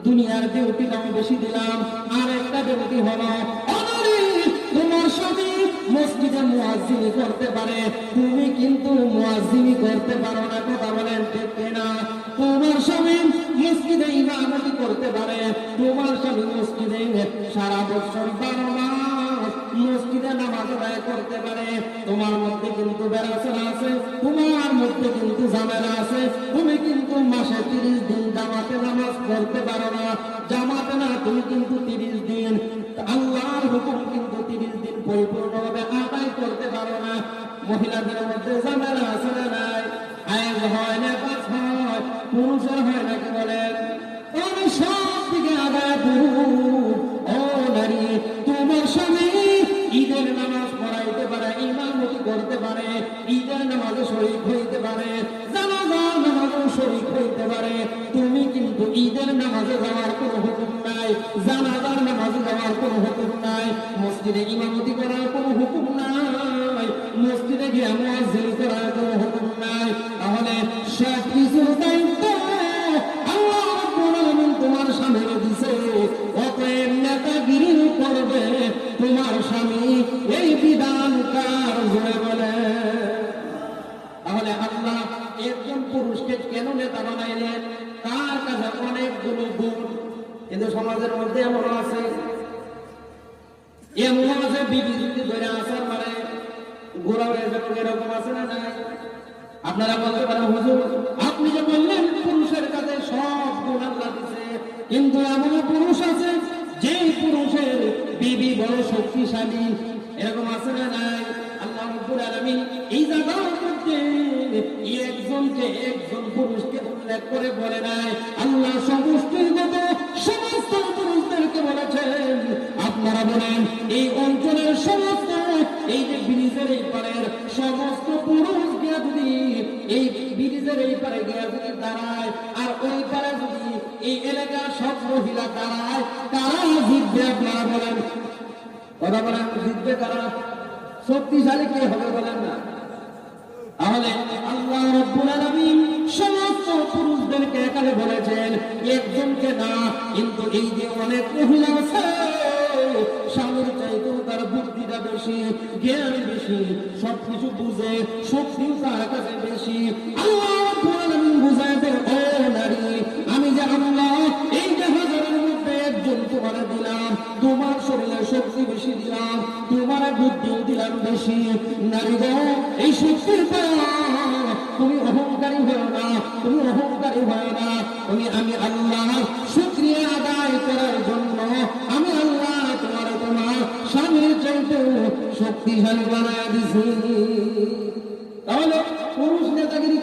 দুনিয়ার ডিউটি দাম বেশি দিলাম। আর একটা ডিউটি হলো তোমার স্বামী মসজিদে মুয়াজ্জিনি করতে পারে, তুমি কিন্তু মুয়াজ্জিনি করতে পারো না। কথা বলেন ঠিক কিনা? তোমার স্বামী মসজিদে ইমামতি করতে পারে, তোমার স্বামী মসজিদে সারা বছর 12 মাস মসজিদে নামাজ আদায় করতে পারে। তোমার মধ্যে কিন্তু বেড়াচেরা আছে, তোমার মধ্যে কিন্তু ঝামেলা আছে। তুমি কিন্তু মাসে 30 দিন জামাতে নামাজ পড়তে পারো না। জামাতে না, তুমি কিন্তু 30 দিন আল্লাহর হুকুম কিন্তু 30 দিন পরিপূর্ণভাবে আদায় করতে পারো না। মহিলাদের মধ্যে ঝামেলা আছে না নাই? আয়াজ হয় না, পাঁচ হয়, পুরুষের হয় নাকি বলেন? সব দিকে আদায় করুন। ও নারী, তোমার স্বামী ঈদের নামাজ পড়াইতে পারে, ইমামতি করতে পারে, ঈদের নামাজে শরীক হইতে পারে, জানাজার নামাজেও শরীক হইতে পারে। তুমি কিন্তু ঈদের নামাজে যাওয়ার কোনো হুকুম নাই, জানাজার নামাজে যাওয়ার কোনো হুকুম নাই, মসজিদে ইমামতি করার কোনো হুকুম নাই, মসজিদে গিয়ে মুয়াজ্জিন করার কোনো হুকুম নাই। তাহলে সব কিছুর দায়িত্ব আল্লাহ রাব্বুল আলামিন তোমার স্বামীকে দিয়েছে। অতএব নেতাগিরি করবে তোমার স্বামী, এই বিধান কার জোরে বলে? তাহলে আল্লাহ একজন পুরুষকে কেন নেতা বানাইলেন? তার কাছে অনেকগুলো গুণ। কিন্তু সমাজের মধ্যে এমন আছে বিবি যদি ধরে আসার মানে গোড়া হয়ে যাবে, এরকম আছে না নাই? আপনারা বলতে পারেন, হুজুর আপনি যে বললেন পুরুষের কাছে সব গুণ আল্লাহ দিয়েছে, কিন্তু এমন পুরুষ আছে যে পুরুষের বিবি বড় শক্তিশালী, এরকম আছে না নাই? আল্লাহ রাব্বুল আলামিন এই জায়গার মধ্যে একজন পুরুষকে উল্লেখ করে বলে নাই, আল্লাহ সমষ্টিগত সমস্ত পুরুষদেরকে বলেছেন। আপনারা বলেন এই অঞ্চলের সমস্ত, এই যে ব্রিজের এই পারের সমস্ত পুরুষ গিয়া যদি এই ব্রিজের এই পারে গিয়া যদি দাঁড়ায়, আর ওই পারে যদি এই এলাকার সব মহিলা দাঁড়ায়, কারা জিতবে? আপনারা বলেন, কথা বলেন, জিতবে কারা? শক্তিশালী কে হবে বলেন না? তাহলে আল্লাহ রাব্বুল আলামিন সমস্ত পুরুষদেরকে এখানে বলেছেন, একজনকে না। কিন্তু এই যে অনেক মহিলা আছে, স্বামীর চাইতেও তার বুদ্ধিটা বেশি, জ্ঞান বেশি, সবকিছু বুঝে, শক্তিও তার কাছে বেশি। আল্লাহ রাব্বুল আলামিন বুঝায় দেন, ও নারী, আমি যে আল্লাহ এই যে হাজারের মধ্যে একজন তোমার দিলাম, তোমার শরীরে শক্তি বেশি দিলাম, তোমার বুদ্ধিও দিলাম বেশি। নারী গো, এই শক্তির পর তুমি অহংকারী হও না, তুমি অহংকারী হও না। আমি আল্লাহ শুকরিয়া আদায় করার জন্য আমি আল্লাহ তোমার স্বামীর চাইতে শক্তিশালী বানায় দিছি। তাহলে পুরুষ নেতাগিরি